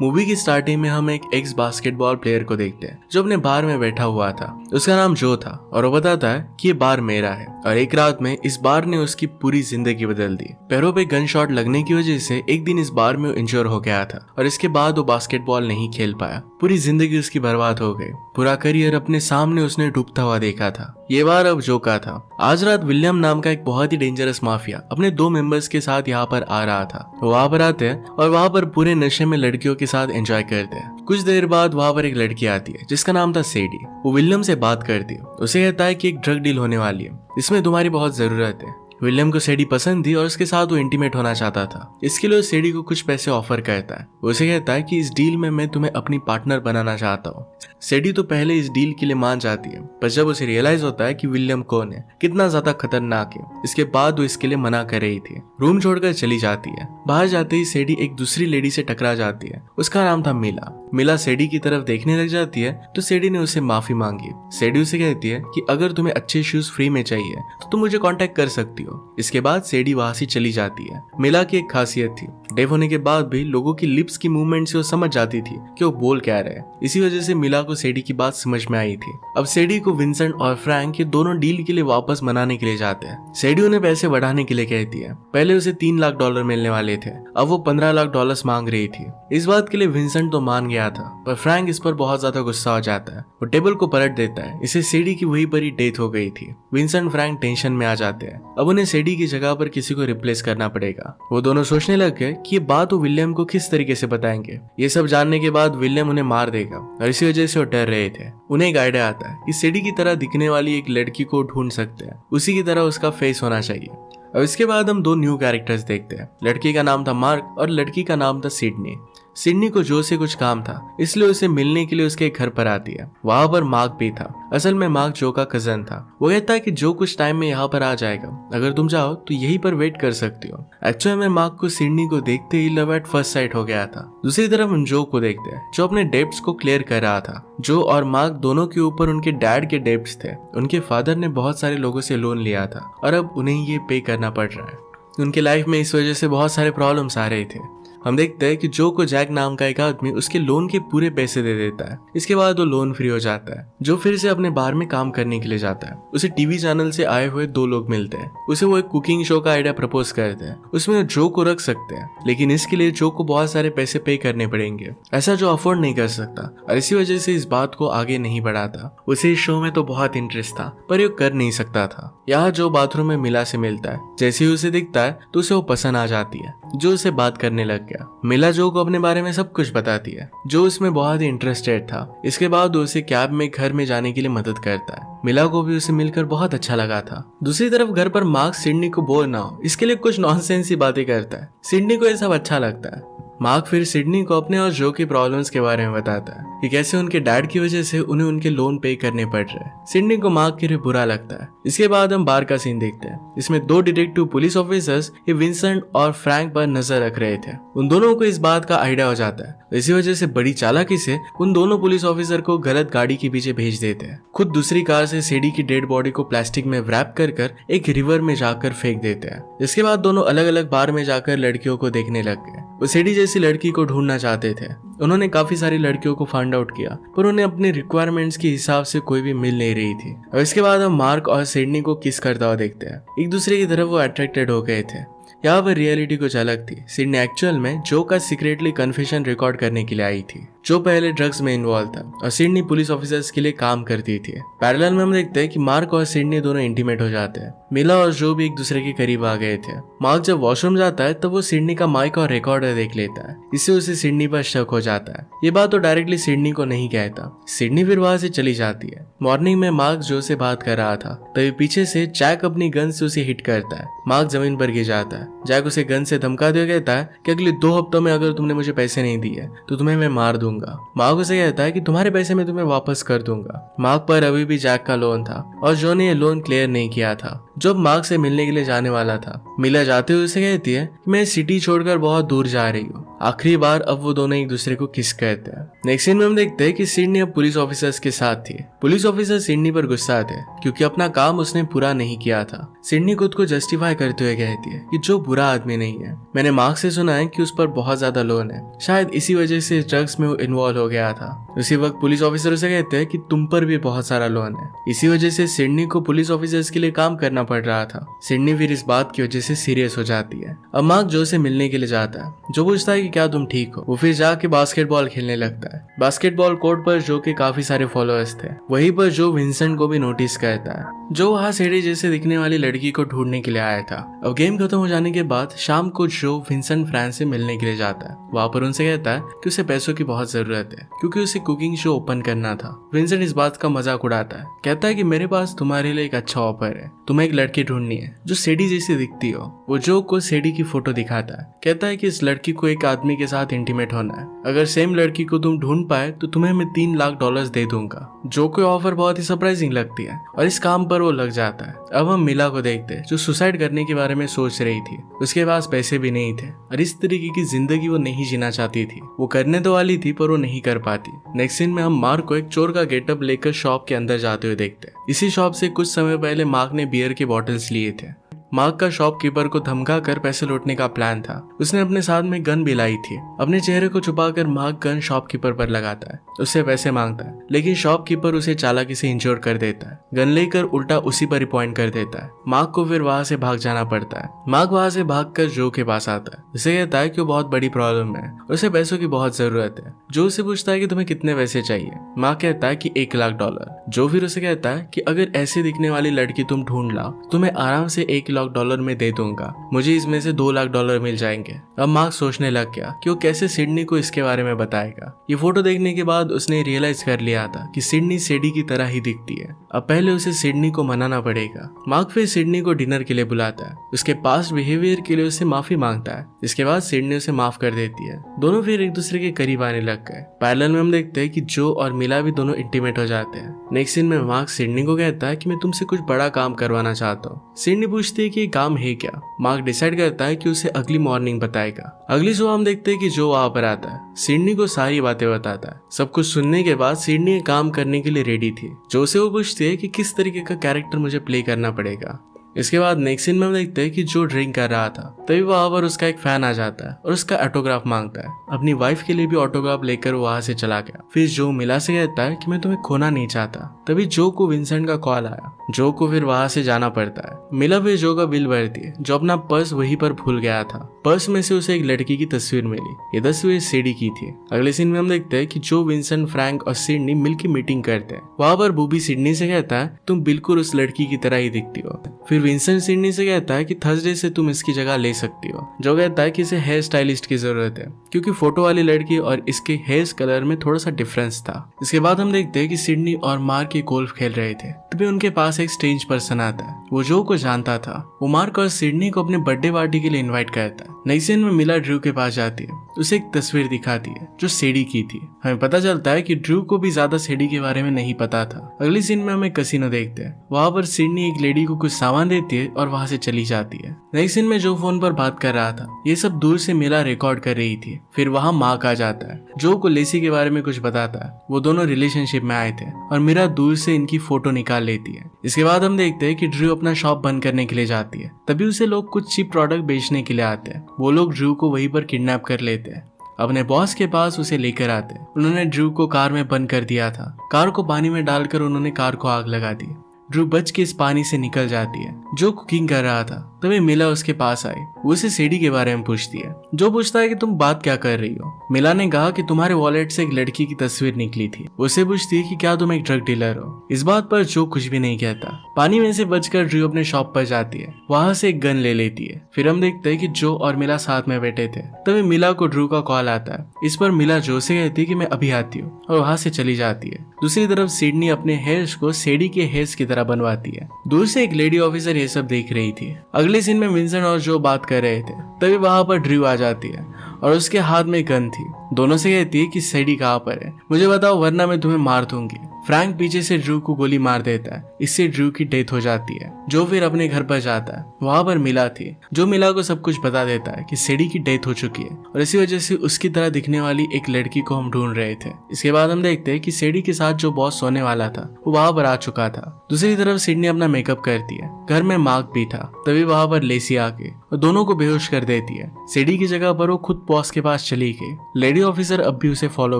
Movie की starting में हम एक एक्स बास्केटबॉल प्लेयर को देखते हैं जो अपने बार में बैठा हुआ था। उसका नाम जो था और वो बताता है कि ये बार मेरा है और एक रात में इस बार ने उसकी पूरी जिंदगी बदल दी। पैरों पे गन शॉट लगने की वजह से एक दिन इस बार में वो इंजोर हो गया था और इसके बाद वो बास्केटबॉल नहीं खेल पाया। पूरी जिंदगी उसकी बर्बाद हो गई। पूरा करियर अपने सामने उसने डूबता हुआ देखा था। ये बार अब जो का था। आज रात विलियम नाम का एक बहुत ही डेंजरस माफिया अपने 2 मेंबर्स के साथ यहाँ पर आ रहा था। वो वहाँ पर आते हैं और वहाँ पर पूरे नशे में लड़कियों के साथ एंजॉय करते हैं। कुछ देर बाद वहाँ पर एक लड़की आती है जिसका नाम था सेडी। वो विलियम से बात करती है। उसे कहता है कि एक ड्रग डील होने वाली है, इसमें तुम्हारी बहुत जरूरत है। विलियम को सेडी पसंद थी और उसके साथ वो इंटीमेट होना चाहता था। इसके लिए सेडी को कुछ पैसे ऑफर करता है। उसे कहता है कि इस डील में मैं तुम्हें अपनी पार्टनर बनाना चाहता हूँ। सेडी तो पहले इस डील के लिए मान जाती है, पर जब उसे रियलाइज होता है कि विलियम कौन है, कितना ज्यादा खतरनाक है, इसके बाद वो इसके लिए मना कर रही थी। रूम छोड़कर चली जाती है। बाहर जाते ही सेडी एक दूसरी लेडी से टकरा जाती है। उसका नाम था मिला। मिला सेडी की तरफ देखने लग जाती है तो सेडी ने उसे माफी मांगी। सेडी उसे कहती है कि अगर तुम्हें अच्छे शूज फ्री में चाहिए तो तुम मुझे कांटेक्ट कर सकती हो। इसके बाद सेडी वहां से चली जाती है। मिला की एक खासियत थी, डेव होने के बाद भी लोगों की लिप्स की मूवमेंट से वो समझ जाती थी कि वो बोल क्या रहे। इसी वजह से मिला को सेडी की बात समझ में आई थी। अब सेडी को विंसेंट और फ्रैंक ये दोनों डील के लिए वापस मनाने के लिए जाते हैं। सेडी उन्हें पैसे बढ़ाने के लिए कहती है। पहले उसे $3 लाख मिलने वाले थे, अब वो $15 लाख मांग रही थी। इस बात के लिए विंसेंट तो मान गया था, पर फ्रैंक इस पर बहुत ज्यादा गुस्सा हो जाता है। वो टेबल को पलट देता है। इसे सेडी की वहीं पर ही डेथ हो गई थी। विंसेंट फ्रैंक टेंशन में आ जाते हैं। अब उन्हें सेडी की जगह पर किसी को रिप्लेस करना पड़ेगा। वो दोनों सोचने लग गए कि ये बात वो विलियम को किस तरीके से बताएंगे। ये सब जानने के बाद विलियम उन्हें मार देगा और इसी वजह से वो डर रहे थे। उन्हें एक आइडिया आता है कि सेडी की तरह दिखने वाली एक लड़की को ढूंढ सकते हैं, उसी की तरह उसका फेस होना चाहिए। अब इसके बाद हम 2 न्यू कैरेक्टर्स देखते हैं। लड़की का नाम था मार्क और लड़की का नाम था सिडनी। सिडनी को जो से कुछ काम था, इसलिए उसे मिलने के लिए उसके घर पर आती है। वहां पर मार्क भी था। असल में मार्क जो का कजन था। वो कहता है कि जो कुछ टाइम में यहाँ पर आ जाएगा, अगर तुम चाहो तो यहीं पर वेट कर सकती हो। एक्चुअली में मार्क को सिडनी को देखते ही लव एट फर्स्ट साइट हो गया था। दूसरी तरफ हम जो को देखते हैं जो अपने डेब्ट्स को क्लियर कर रहा था। जो और मार्क दोनों के ऊपर उनके डैड के डेब्ट्स थे। उनके फादर ने बहुत सारे लोगों से लोन लिया था और अब उन्हें ये पे करना पड़ रहा है। उनके लाइफ में इस वजह से बहुत सारे प्रॉब्लम्स आ रहे थे। हम देखते हैं कि जो को जैक नाम का एक आदमी उसके लोन के पूरे पैसे दे देता है। इसके बाद वो लोन फ्री हो जाता है। जो फिर से अपने बार में काम करने के लिए जाता है। उसे टीवी चैनल से आए हुए 2 लोग मिलते हैं। उसे वो एक कुकिंग शो का आइडिया प्रपोज करते हैं। उसमें जो को रख सकते हैं, लेकिन इसके लिए जो को बहुत सारे पैसे पे करने पड़ेंगे, ऐसा जो अफोर्ड नहीं कर सकता और इसी वजह से इस बात को आगे नहीं बढ़ाता। उसे इस शो में तो बहुत इंटरेस्ट था, पर ये कर नहीं सकता था। यहाँ जो बाथरूम में मिला से मिलता है। जैसे ही उसे दिखता है तो उसे वो पसंद आ जाती है। जो उसे बात करने लग गया। मिला जो को अपने बारे में सब कुछ बताती है। जो उसमें बहुत ही इंटरेस्टेड था। इसके बाद वो उसे कैब में घर में जाने के लिए मदद करता है। मिला को भी उसे मिलकर बहुत अच्छा लगा था। दूसरी तरफ घर पर मार्क सिडनी को बोर ना हो इसके लिए कुछ नॉनसेंस ही बातें करता है। सिडनी को ये सब अच्छा लगता है। मार्क फिर सिडनी को अपने और जो की प्रॉब्लम्स के बारे में बताता है कि कैसे उनके डैड की वजह से उन्हें उनके लोन पे करने पड़ रहे हैं। सिडनी को मार्क के लिए बुरा लगता है। इसके बाद हम बार का सीन देखते हैं। इसमें 2 डिटेक्टिव पुलिस ऑफिसर्स ये विंसेंट और फ्रैंक पर नजर रख रहे थे। उन दोनों को इस बात का आइडिया हो जाता है। इसी वजह से बड़ी चालाकी से उन दोनों पुलिस ऑफिसर को गलत गाड़ी के पीछे भेज देते हैं। खुद दूसरी कार से सेडी की डेड बॉडी को प्लास्टिक में रैप कर एक रिवर में जाकर फेंक देते हैं। इसके बाद दोनों अलग अलग बार में जाकर लड़कियों को देखने लग गए। वो सेडी जैसी लड़की को ढूंढना चाहते थे। उन्होंने काफी सारी लड़कियों को फाइंड आउट किया, पर उन्हें अपनी रिक्वायरमेंट्स के हिसाब से कोई भी मिल नहीं रही थी। और इसके बाद हम मार्क और सिडनी को किस करता हुआ देखते हैं। एक दूसरे की तरफ वो अट्रैक्टेड हो गए थे। यहाँ पर रियलिटी कुछ अलग थी। सिडनी एक्चुअल में जो का सीक्रेटली कन्फेशन रिकॉर्ड करने के लिए आई थी। जो पहले ड्रग्स में इन्वॉल्व था और सिडनी पुलिस ऑफिसर्स के लिए काम करती थी। पैरेलल में हम देखते हैं कि मार्क और सिडनी दोनों इंटीमेट हो जाते हैं। मिला और जो भी एक दूसरे के करीब आ गए थे। मार्क जब वॉशरूम जाता है तब वो सिडनी का माइक और रिकॉर्डर देख लेता है। इससे उसे सिडनी पर शक हो जाता है। ये बात तो डायरेक्टली सिडनी को नहीं कहता। सिडनी फिर वहां से चली जाती है। मॉर्निंग में मार्क जो से बात कर रहा था, तभी पीछे से जैक अपनी गन से उसे हिट करता है। मार्क जमीन पर गिर जाता है। जैक उसे गन से धमका दिया कहता है कि अगले 2 हफ्तों में अगर तुमने मुझे पैसे नहीं दिए तो तुम्हें मैं मार दूंगा। मार्क उसे कहता है कि तुम्हारे पैसे मैं तुम्हें वापस कर दूंगा। मार्क पर अभी भी जैक का लोन था और जो ने ये लोन क्लियर नहीं किया था। जब मार्क से मिलने के लिए जाने वाला था, मिला जाते हुए उसे कहती है कि मैं सिटी छोड़कर बहुत दूर जा रही हूँ। आखिरी बार अब वो दोनों एक दूसरे को किस कहते हैं। नेक्स्ट सीन में हम देखते हैं कि सिडनी अब पुलिस ऑफिसर्स के साथ थी। पुलिस ऑफिसर सिडनी पर गुस्सा थे क्योंकि अपना काम उसने पूरा नहीं किया था। सिडनी खुद को जस्टिफाई करते हुए कहती है कि जो बुरा आदमी नहीं है, मैंने मार्क से सुना है कि उस पर बहुत ज्यादा लोन है, शायद इसी वजह से ड्रग्स में वो इन्वॉल्व हो गया था। उसी वक्त पुलिस ऑफिसर उसे कहते हैं कि तुम पर भी बहुत सारा लोन है, इसी वजह से सिडनी को पुलिस ऑफिसर्स के लिए काम करना पड़ रहा था। सिडनी फिर इस बात की वजह से सीरियस हो जाती है। अब मार्क जो से मिलने के लिए जाता है। जो पूछता है कि क्या तुम ठीक हो। वो फिर जाके बास्केटबॉल खेलने लगता है। बास्केटबॉल कोर्ट पर जो के काफी सारे फॉलोअर्स थे। वहीं पर जो विंसेंट को भी नोटिस करता है, जो वहाँ सीढ़ी जैसे दिखने वाली लड़की को ढूंढने के लिए आया था। अब गेम खत्म हो जाने के बाद शाम को जो विंसेंट फ्रांस से मिलने के लिए जाता है। वहाँ पर उनसे कहता है कि उसे पैसों की बहुत जरूरत है क्योंकि उसे कुकिंग शो ओपन करना था। विंसेंट इस बात का मजाक उड़ाता है, कहता है कि मेरे पास तुम्हारे लिए एक अच्छा ऑफर है, तुम्हें एक लड़की ढूंढनी है जो सीढ़ी जैसी दिखती हो। वो जो को सीढ़ी की फोटो दिखाता है, कहता है कि इस लड़की को एक आदमी के साथ इंटीमेट होना है, अगर सेम लड़की को तुम ढूंढ पाए तो तुम्हें मैं $3 लाख दे दूंगा। जो को ऑफर बहुत ही सरप्राइजिंग लगती है और इस काम पर वो लग जाता है। अब हम मिला को देखते हैं जो सुसाइड करने के बारे में सोच रही थी। उसके पास पैसे भी नहीं थे और इस तरीके की जिंदगी वो नहीं जीना चाहती थी। वो करने तो वाली थी पर वो नहीं कर पाती। नेक्स्ट सीन में हम मार्क को एक चोर का गेटअप लेकर शॉप के अंदर जाते हुए देखते हैं। इसी शॉप से कुछ समय पहले मार्क ने बियर के बॉटल्स लिए थे। मार्क का शॉपकीपर को धमका कर पैसे लूटने का प्लान था। उसने अपने साथ में गन भी लाई थी। अपने चेहरे को छुपाकर मार्क गन शॉपकीपर पर लगाता है, उससे पैसे मांगता है, लेकिन शॉपकीपर उसे चालाकी से इंश्योर कर देता है। गन लेकर उल्टा उसी पर ही पॉइंट कर देता है। मार्क को फिर वहां से भाग जाना पड़ता है। मार्क वहां से भागकर जो के पास आता है। उसे कहता है कि वो बहुत बड़ी प्रॉब्लम है और उसे पैसों की बहुत जरूरत है। जो उसे पूछता है कि तुम्हें कितने पैसे चाहिए। मार्क कहता है कि $1 लाख। जो फिर उसे कहता है कि अगर ऐसे दिखने वाली लड़की तुम ढूंढ लाओ तो मैं आराम से $1 लाख में दे दूंगा, मुझे इसमें से $2 लाख मिल जाएंगे। अब मार्क सोचने लग गया कि वो कैसे सिडनी को इसके बारे में बताएगा। ये फोटो देखने के बाद उसने रियलाइज कर लिया था कि सिडनी सीढ़ी की तरह ही दिखती है। अब पहले उसे सिडनी को मनाना पड़ेगा। मार्क फिर सिडनी को डिनर के लिए बुलाता है। उसके पास्ट बिहेवियर के लिए उसे माफी मांगता है। इसके बाद सिडनी उसे माफ कर देती है। दोनों फिर एक दूसरे के करीब आने लग गए। पैरेलल में हम देखते हैं कि जो और मिला भी दोनों इंटीमेट हो जाते हैं। नेक्स्ट सीन में मार्क सिडनी को कहता है कि मैं तुमसे कुछ बड़ा काम करवाना चाहता हूँ। सिडनी पूछती है कि ये काम है क्या। मार्क डिसाइड करता है कि उसे अगली मॉर्निंग बताएगा। अगली सुबह हम देखते हैं कि जो वहां पर आता है, सिडनी को सारी बातें बताता है। सब कुछ सुनने के बाद सिडनी काम करने के लिए रेडी थी। जो से वो पूछती है कि किस तरीके का कैरेक्टर मुझे प्ले करना पड़ेगा। इसके बाद नेक्स्ट सीन में हम देखते हैं कि जो ड्रिंक कर रहा था, तभी वहां पर उसका एक फैन आ जाता है और उसका ऑटोग्राफ मांगता है। अपनी वाइफ के लिए भी ऑटोग्राफ लेकर वहां से चला गया। फिर जो मिला से कहता है कि मैं तुम्हें खोना नहीं चाहता। तभी जो को विंसेंट का कॉल आया। जो को फिर वहां से जाना पड़ता है। मिला फिर जो का बिल भरती है। जो अपना पर्स वहीं पर भूल गया था। पर्स में से उसे एक लड़की की तस्वीर मिली। ये तस्वीर सीडी की थी। अगले सीन में हम देखते हैं कि जो विंसेंट, फ्रैंक और सिडनी मिलकर मीटिंग करते हैं। वहां पर बूबी सिडनी से कहता है तुम बिल्कुल उस लड़की की तरह ही दिखती हो। फिर विंसेंट सिडनी से कहता है कि थर्सडे से तुम इसकी जगह ले सकती हो। जो कहता है कि इसे हेयर स्टाइलिस्ट की जरूरत है क्योंकि फोटो वाली लड़की और इसके हेयर कलर में थोड़ा सा डिफरेंस था। इसके बाद हम देखते हैं कि सिडनी और मार्क के गोल्फ खेल रहे थे। तभी उनके पास एक स्ट्रेंज पर्सन आता है। वो जो को जानता था। वो मार्क और सिडनी को अपने बर्थडे पार्टी के लिए इनवाइट करता है। नई सीन में मिला ड्रू के पास जाती है। उसे एक तस्वीर दिखाती है जो सीडी की थी। हमें पता चलता है कि ड्रू को भी ज्यादा सीडी के बारे में नहीं पता था। अगली सीन में हमें कसिनो देखते हैं। वहां पर सिडनी एक लेडी को कुछ सामान देती है और वहां से चली जाती है। नेक्स्ट सीन में जो फोन पर बात कर रहा था, ये सब दूर से मिला रिकॉर्ड कर रही थी। फिर वहां मार्क आ जाता है। जो को लेसी के बारे में कुछ बताता है। वो दोनों रिलेशनशिप में आए थे और मीरा दूर से इनकी फोटो निकाल लेती है। इसके बाद हम देखते हैं कि ड्रू अपना शॉप बंद करने के लिए जाती है। तभी उसे लोग कुछ चीप प्रोडक्ट बेचने के लिए आते हैं। वो लोग ड्रू को वहीं पर किडनैप कर लेते हैं। अपने बॉस के पास उसे लेकर आते हैं। उन्होंने ड्रू को कार में बंद कर दिया था। कार को पानी में डालकर उन्होंने कार को आग लगा दी। ड्रू बच के इस पानी से निकल जाती है। जो कुकिंग कर रहा था, तभी मिला उसके पास आई। वो उसे सीडी के बारे में पूछती है। जो पूछता है कि तुम बात क्या कर रही हो। मिला ने कहा कि तुम्हारे वॉलेट से एक लड़की की तस्वीर निकली थी। उसे पूछती है कि क्या तुम एक ड्रग डीलर हो। इस बात पर जो कुछ भी नहीं कहता। पानी में से बचकर ड्रू अपने शॉप पर जाती है। वहां से एक गन ले लेती है। फिर हम देखते हैं कि जो और मिला साथ में बैठे थे। तभी मिला को ड्रू का कॉल आता है। इस पर मिला जो से कहती है कि मैं अभी आती हूँ और वहां से चली जाती है। दूसरी तरफ सिडनी अपने हेयर्स को सीडी के हेयर्स की तरह बनवाती है। दूर से एक लेडी ऑफिसर ये सब देख रही थी। अगले सीन में विंसेंट और जो बात कर रहे थे। तभी वहां पर ड्रू आ जाती है और उसके हाथ में गन थी। दोनों से कहती है कि सीडी कहाँ पर है, मुझे बताओ वरना मैं तुम्हें मार दूंगी। फ्रैंक पीछे से ड्रू को गोली मार देता है। इससे ड्रू की डेथ हो जाती है। जो फिर अपने घर पर जाता है। वहां पर मिला थी, जो मिला को सब कुछ बता देता है कि सेडी की डेथ हो चुकी है और इसी वजह से उसकी तरह दिखने वाली एक लड़की को हम ढूंढ रहे थे। इसके बाद हम देखते हैं कि सेडी के साथ जो बॉस सोने वाला था वो वहां पर आ चुका था। दूसरी तरफ सिडनी अपना मेकअप करती है। घर में मार्क भी था। तभी वहां पर लेसी आके और दोनों को बेहोश कर देती है। सेडी की जगह पर वो खुद बॉस के पास चली गई। लेडी ऑफिसर अब भी उसे फॉलो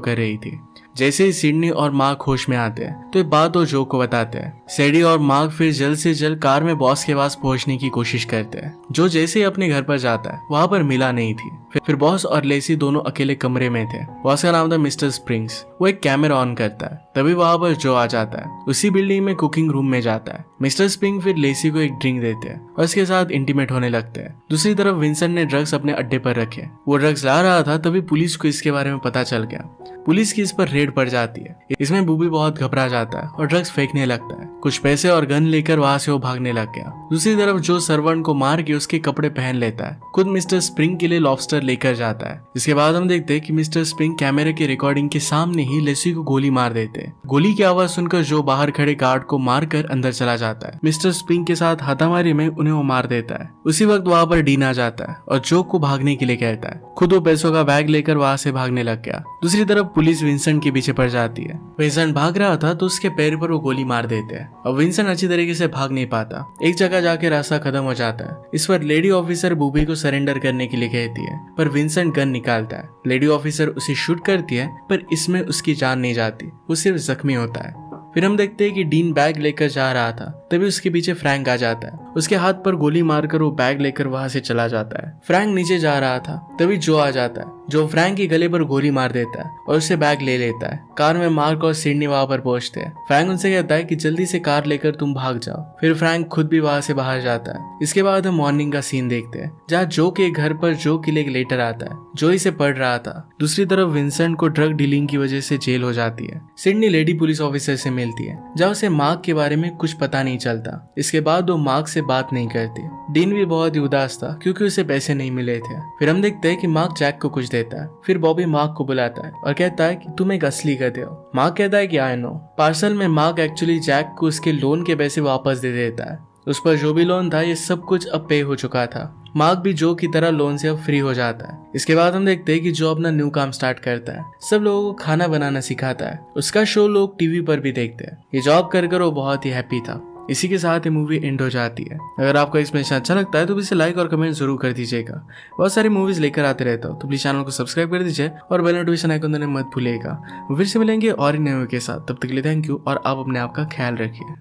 कर रही थी। जैसे ही सिडनी और मार्क होश में आते हैं तो एक बात वो जो को बताते हैं। सेडी और मार्क फिर जल्द से जल्द कार में बॉस के पास पहुंचने की कोशिश करते हैं। जो जैसे ही अपने घर पर जाता है वहां पर मिला नहीं थी। फिर बॉस और लेसी दोनों अकेले कमरे में थे। बॉस का नाम था मिस्टर स्प्रिंग्स। वो एक कैमरा ऑन करता है। तभी वहां पर जो आ जाता है। उसी बिल्डिंग में कुकिंग रूम में जाता है। मिस्टर स्प्रिंग फिर लेसी को एक ड्रिंक देते हैं और उसके साथ इंटीमेट होने लगते हैं। दूसरी तरफ विंसेंट ने ड्रग्स अपने अड्डे पर रखे। वो ड्रग्स ला रहा था तभी पुलिस को इसके बारे में पता चल गया। पुलिस की इस पर रेड पड़ जाती है। इसमें बूबी बहुत घबरा जाता है और ड्रग्स फेंकने लगता है। कुछ पैसे और गन लेकर वहां से वो भागने लग गया। दूसरी तरफ जो सर्वेंट को मार के उसके कपड़े पहन लेता है। खुद मिस्टर स्प्रिंग के लिए लॉबस्टर लेकर जाता है। इसके बाद हम देखते हैं कि मिस्टर स्प्रिंग कैमरे की रिकॉर्डिंग के सामने ही लेसी को गोली मार देते हैं। गोली की आवाज सुनकर जो बाहर खड़े गार्ड को मारकर अंदर चला जाता है। मिस्टर स्प्रिंग के साथ हाथामारी में उन्हें वो मार देता है। उसी वक्त वहां पर डीन आ जाता है और जो को भागने के लिए कहता है। खुद वो पैसों का बैग लेकर वहां से भागने लग गया। दूसरी तरफ पुलिस विंसेंट के पीछे पड़ जाती है। विंसेंट भाग रहा था तो उसके पैर पर वो गोली मार देते हैं और विंसेंट अच्छी तरीके से भाग नहीं पाता। एक जगह जाके रास्ता खत्म हो जाता है। इस पर लेडी ऑफिसर बूबी को सरेंडर करने के लिए कहती है पर विंसेंट गन निकालता है। लेडी ऑफिसर उसे शूट करती है पर इसमें उसकी जान नहीं जाती, वो सिर्फ जख्मी होता है। फिर हम देखते हैं कि डीन बैग लेकर जा रहा था तभी उसके पीछे फ्रैंक आ जाता है। उसके हाथ पर गोली मारकर वो बैग लेकर वहां से चला जाता है। फ्रैंक नीचे जा रहा था तभी जो आ जाता है। जो फ्रैंक के गले पर गोली मार देता है और उससे बैग ले लेता है। कार में मार्क और सिडनी वहां पर पहुंचते हैं। फ्रैंक उनसे कहता है कि जल्दी से कार लेकर तुम भाग जाओ। फिर फ्रैंक खुद भी वहां से बाहर जाता है। इसके बाद हम मॉर्निंग का सीन देखते हैं जहाँ जो के घर पर जो के लिए एक लेटर आता है। जो इसे पढ़ रहा था। दूसरी तरफ विंसेंट को ड्रग डीलिंग की वजह से जेल हो जाती है। सिडनी लेडी पुलिस ऑफिसर से मिलती है जहाँ उसे मार्क के बारे में कुछ पता नहीं चलता। इसके बाद वो मार्क से बात नहीं करती। डीन भी बहुत ही उदास था क्योंकि उसे पैसे नहीं मिले थे। फिर हम देखते हैं कि मार्क जैक को कुछ देता है। फिर बॉबी मार्क को बुलाता है और कहता है कि तुम एक असली गधे हो। मार्क कहता है कि आई नो। पार्सल में मार्क एक्चुअली जैक को उसके लोन के पैसे वापस दे देता है। उस पर जो भी लोन था ये सब कुछ अब पे हो चुका था। मार्क भी जो की तरह लोन से अब फ्री हो जाता है। इसके बाद हम देखते हैं कि जो अपना न्यू काम स्टार्ट करता है। सब लोगों को खाना बनाना सिखाता है। उसका शो लोग टीवी पर भी देखते हैं। ये जॉब कर वो बहुत ही हैप्पी था। इसी के साथ ये मूवी एंड हो जाती है। अगर आपको एक्सप्लेनेशन अच्छा लगता है तो इसे लाइक और कमेंट जरूर कर दीजिएगा। बहुत सारी मूवीज लेकर आते रहता हूँ तो प्लीज चैनल को सब्सक्राइब कर दीजिए और बेल नोटिफिकेशन आइकन दबाना मत भूलिएगा। फिर से मिलेंगे और नए मूवी के साथ। तब तक के लिए थैंक यू और आप अपने आप का ख्याल रखिए।